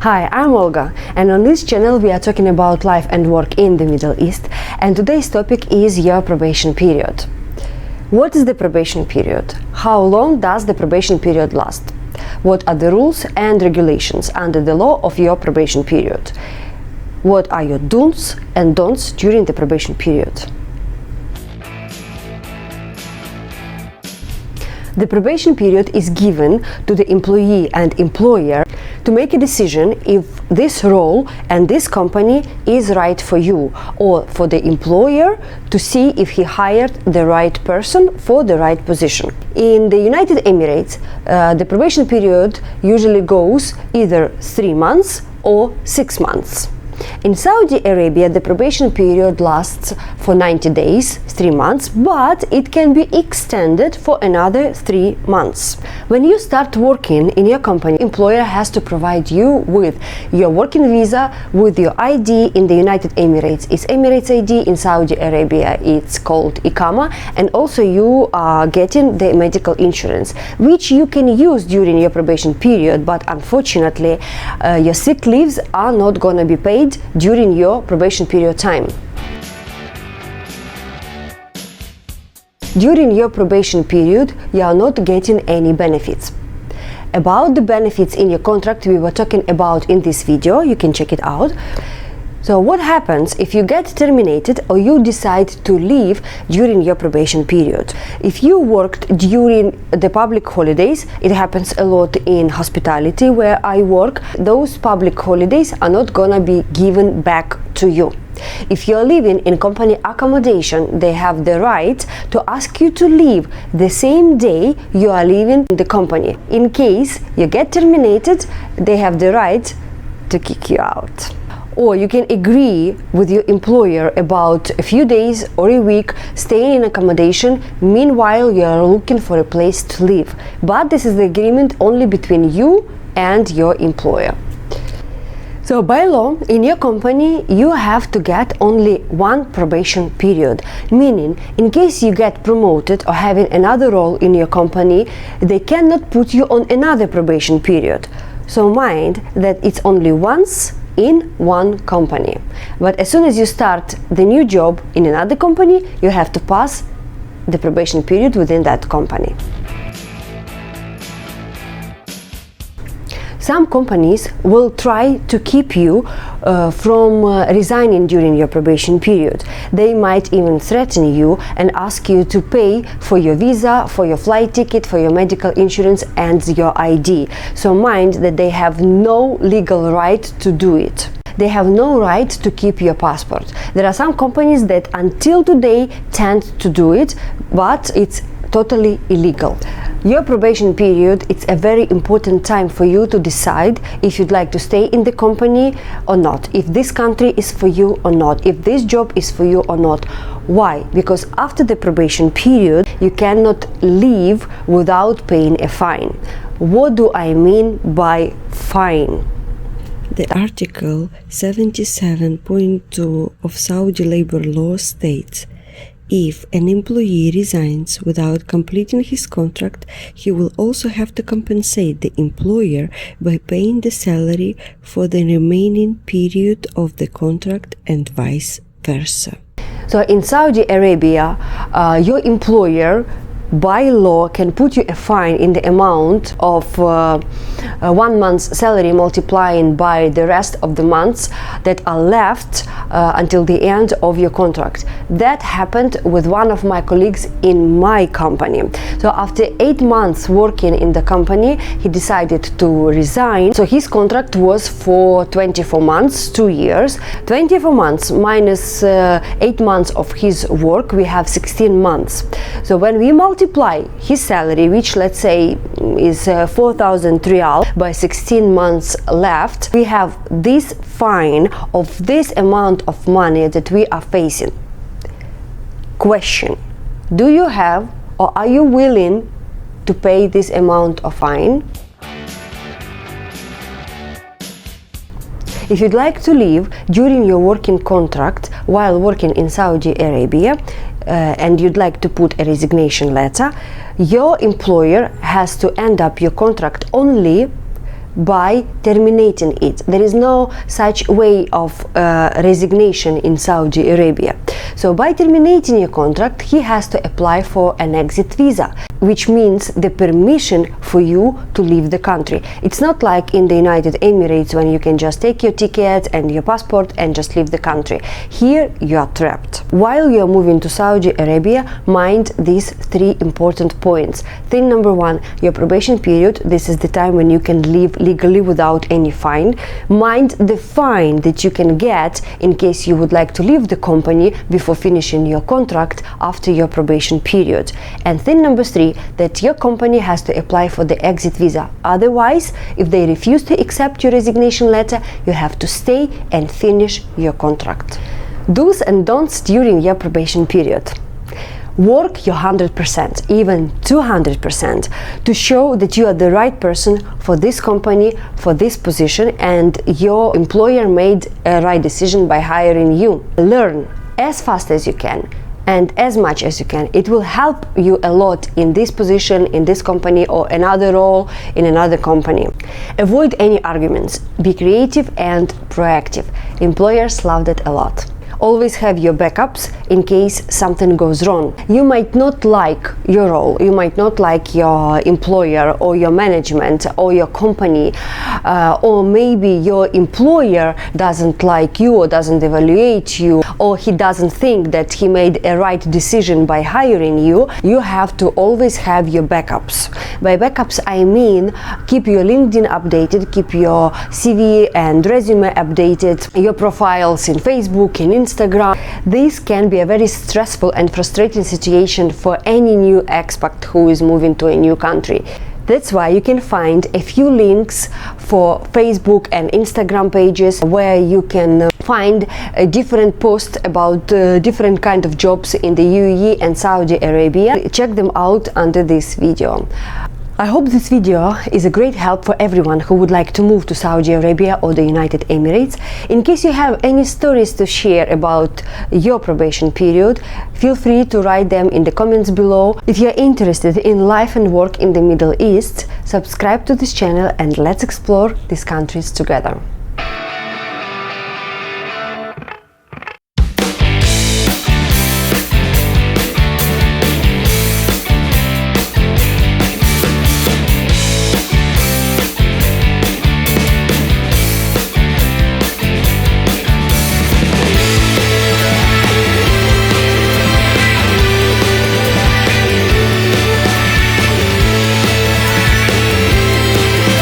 Hi, I'm Olga, and on this channel we are talking about life and work in the Middle East, and today's topic is your probation period. What is the probation period? How long does the probation period last? What are the rules and regulations under the law of your probation period? What are your do's and don'ts during the probation period? The probation period is given to the employee and employer to make a decision if this role and this company is right for you, or for the employer to see if he hired the right person for the right position. In the United Emirates, the probation period usually goes either 3 months or 6 months. In Saudi Arabia, the probation period lasts for 90 days, 3 months, but it can be extended for another 3 months. When you start working in your company, employer has to provide you with your working visa, with your ID. In the United Emirates, it's Emirates ID. In Saudi Arabia, it's called Iqama, and also you are getting the medical insurance, which you can use during your probation period, but unfortunately, your sick leaves are not gonna be paid during your probation period time. During your probation period, you are not getting any benefits. About the benefits in your contract we were talking about in this video, you can check it out. So what happens if you get terminated or you decide to leave during your probation period? If you worked during the public holidays, it happens a lot in hospitality where I work, those public holidays are not gonna be given back to you. If you're living in company accommodation, they have the right to ask you to leave the same day you are leaving the company. In case you get terminated, they have the right to kick you out. Or you can agree with your employer about a few days or a week staying in accommodation, meanwhile you are looking for a place to live. But this is the agreement only between you and your employer. So by law, in your company, you have to get only one probation period, meaning in case you get promoted or having another role in your company, they cannot put you on another probation period. So mind that it's only once in one company. But as soon as you start the new job in another company, you have to pass the probation period within that company. Some companies will try to keep you from resigning during your probation period. They might even threaten you and ask you to pay for your visa, for your flight ticket, for your medical insurance and your ID. So mind that they have no legal right to do it. They have no right to keep your passport. There are some companies that until today tend to do it, but it's totally illegal. Your probation period, it's a very important time for you to decide if you'd like to stay in the company or not, if this country is for you or not, if this job is for you or not. Why? Because after the probation period, you cannot leave without paying a fine. What do I mean by fine? The Article 77.2 of Saudi labor law states, if an employee resigns without completing his contract, he will also have to compensate the employer by paying the salary for the remaining period of the contract and vice versa. So in Saudi Arabia, your employer by law can put you a fine in the amount of 1 month's salary multiplying by the rest of the months that are left until the end of your contract. That happened with one of my colleagues in my company. So after 8 months working in the company, he decided to resign. So his contract was for 24 months, 2 years. 24 months minus 8 months of his work, we have 16 months. So when we multiply his salary, which let's say is 4,000 riyal, by 16 months left, we have this fine of this amount of money that we are facing. Question: do you have or are you willing to pay this amount of fine? If you'd like to leave during your working contract while working in Saudi Arabia, and you'd like to put a resignation letter, your employer has to end up your contract only by terminating it. There is no such way of resignation in Saudi Arabia. So by terminating your contract, he has to apply for an exit visa, which means the permission for you to leave the country. It's not like in the United Emirates when you can just take your ticket and your passport and just leave the country. Here you are trapped. While you are moving to Saudi Arabia, mind these 3 important points. Thing number 1, your probation period. This is the time when you can leave legally without any fine. Mind the fine that you can get in case you would like to leave the company before finishing your contract after your probation period. And thing number 3, that your company has to apply for the exit visa. Otherwise, if they refuse to accept your resignation letter, you have to stay and finish your contract. Do's and don'ts during your probation period. Work your 100%, even 200%, to show that you are the right person for this company, for this position, and your employer made a right decision by hiring you. Learn as fast as you can and as much as you can. It will help you a lot in this position, in this company, or another role in another company. Avoid any arguments. Be creative and proactive. Employers love that a lot. Always have your backups in case something goes wrong. You might not like your role, you might not like your employer or your management or your company, or maybe your employer doesn't like you or doesn't evaluate you, or he doesn't think that he made a right decision by hiring you. You have to always have your backups. By backups I mean keep your LinkedIn updated, keep your CV and resume updated, your profiles in Facebook, in Instagram. This can be a very stressful and frustrating situation for any new expat who is moving to a new country. That's why you can find a few links for Facebook and Instagram pages where you can find different posts about different kind of jobs in the UAE and Saudi Arabia. Check them out under this video. I hope this video is a great help for everyone who would like to move to Saudi Arabia or the United Emirates. In case you have any stories to share about your probation period, feel free to write them in the comments below. If you're interested in life and work in the Middle East, subscribe to this channel and let's explore these countries together.